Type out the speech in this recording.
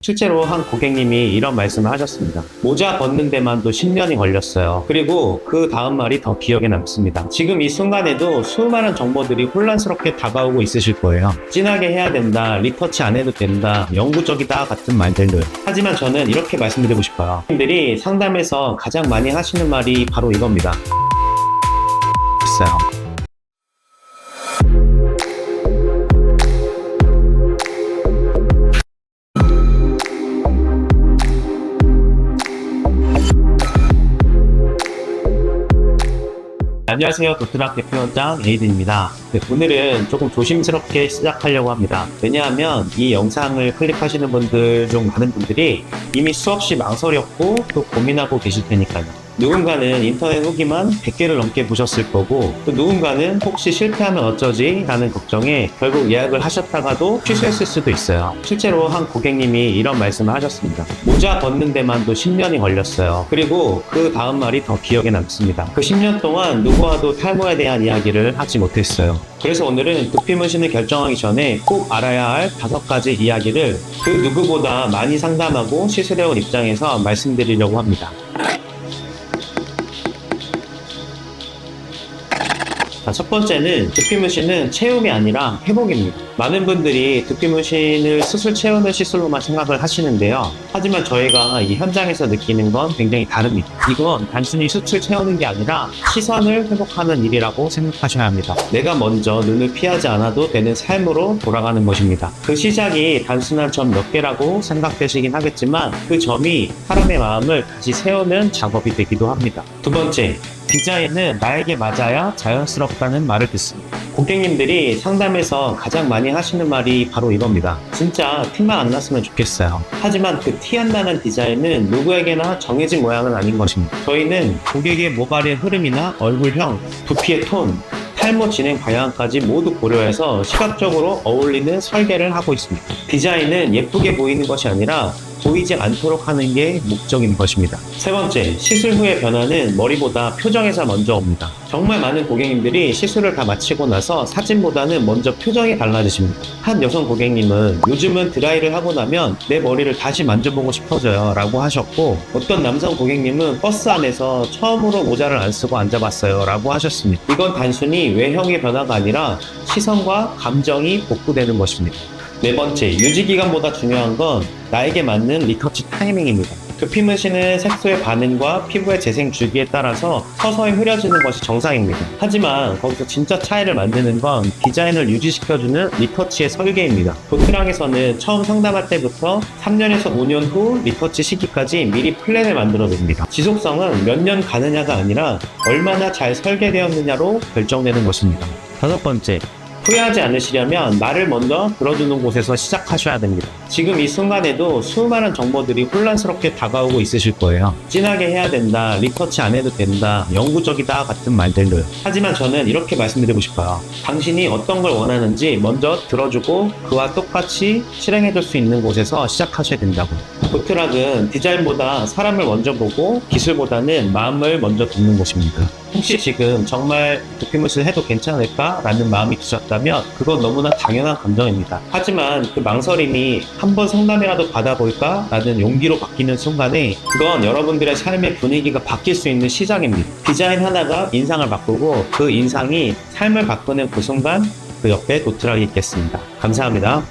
실제로 한 고객님이 이런 말씀을 하셨습니다. 모자 벗는 데만도 10년이 걸렸어요. 그리고 그 다음 말이 더 기억에 남습니다. 지금 이 순간에도 수많은 정보들이 혼란스럽게 다가오고 있으실 거예요. 진하게 해야 된다, 리터치 안 해도 된다, 영구적이다 같은 말들을. 하지만 저는 이렇게 말씀드리고 싶어요. 분들이 상담에서 가장 많이 하시는 말이 바로 이겁니다. 있어요. 안녕하세요. 도트락 대표원장 에이든입니다. 오늘은 조금 조심스럽게 시작하려고 합니다. 왜냐하면 이 영상을 클릭하시는 분들 중 많은 분들이 이미 수없이 망설였고 또 고민하고 계실 테니까요. 누군가는 인터넷 후기만 100개를 넘게 보셨을 거고, 또 누군가는 혹시 실패하면 어쩌지? 라는 걱정에 결국 예약을 하셨다가도 취소했을 수도 있어요. 실제로 한 고객님이 이런 말씀을 하셨습니다. 모자 벗는 데만도 10년이 걸렸어요. 그리고 그 다음 말이 더 기억에 남습니다. 그 10년 동안 누구와도 탈모에 대한 이야기를 하지 못했어요. 그래서 오늘은 두피 문신을 결정하기 전에 꼭 알아야 할 5가지 이야기를 그 누구보다 많이 상담하고 시술해온 입장에서 말씀드리려고 합니다. 첫 번째는 두피 문신은 채움이 아니라 회복입니다. 많은 분들이 두피 문신을 수술 채우는 시술로만 생각을 하시는데요. 하지만 저희가 이 현장에서 느끼는 건 굉장히 다릅니다. 이건 단순히 수술 채우는 게 아니라 시선을 회복하는 일이라고 생각하셔야 합니다. 내가 먼저 눈을 피하지 않아도 되는 삶으로 돌아가는 것입니다. 그 시작이 단순한 점 몇 개라고 생각되시긴 하겠지만 그 점이 사람의 마음을 다시 세우는 작업이 되기도 합니다. 두 번째, 디자인은 나에게 맞아야 자연스럽다는 말을 듣습니다. 고객님들이 상담에서 가장 많이 하시는 말이 바로 이겁니다. 진짜 티만 안 났으면 좋겠어요. 하지만 그 티 안 나는 디자인은 누구에게나 정해진 모양은 아닌 것입니다. 저희는 고객의 모발의 흐름이나 얼굴형, 두피의 톤, 탈모 진행 방향까지 모두 고려해서 시각적으로 어울리는 설계를 하고 있습니다. 디자인은 예쁘게 보이는 것이 아니라 보이지 않도록 하는 게 목적인 것입니다. 세 번째, 시술 후의 변화는 머리보다 표정에서 먼저 옵니다. 정말 많은 고객님들이 시술을 다 마치고 나서 사진보다는 먼저 표정이 달라지십니다. 한 여성 고객님은 요즘은 드라이를 하고 나면 내 머리를 다시 만져보고 싶어져요 라고 하셨고, 어떤 남성 고객님은 버스 안에서 처음으로 모자를 안 쓰고 앉아봤어요 라고 하셨습니다. 이건 단순히 외형의 변화가 아니라 시선과 감정이 복구되는 것입니다. 네 번째, 유지기간보다 중요한 건 나에게 맞는 리터치 타이밍입니다. 두피 문신은 색소의 반응과 피부의 재생 주기에 따라서 서서히 흐려지는 것이 정상입니다. 하지만 거기서 진짜 차이를 만드는 건 디자인을 유지시켜주는 리터치의 설계입니다. 도트락에서는 처음 상담할 때부터 3년에서 5년 후 리터치 시기까지 미리 플랜을 만들어둡니다. 지속성은 몇 년 가느냐가 아니라 얼마나 잘 설계되었느냐로 결정되는 것입니다. 다섯 번째, 후회하지 않으시려면 말을 먼저 들어주는 곳에서 시작하셔야 됩니다. 지금 이 순간에도 수많은 정보들이 혼란스럽게 다가오고 있으실 거예요. 진하게 해야 된다, 리터치 안 해도 된다, 영구적이다 같은 말들을. 하지만 저는 이렇게 말씀드리고 싶어요. 당신이 어떤 걸 원하는지 먼저 들어주고 그와 똑같이 실행해줄 수 있는 곳에서 시작하셔야 된다고. 도트락은 디자인보다 사람을 먼저 보고 기술보다는 마음을 먼저 듣는 곳입니다. 혹시 지금 정말 두피 문신을 해도 괜찮을까? 라는 마음이 드셨다면 그건 너무나 당연한 감정입니다. 하지만 그 망설임이 한번 상담이라도 받아볼까? 라는 용기로 바뀌는 순간에 그건 여러분들의 삶의 분위기가 바뀔 수 있는 시작입니다. 디자인 하나가 인상을 바꾸고 그 인상이 삶을 바꾸는 그 순간 그 옆에 도트락이 있겠습니다. 감사합니다.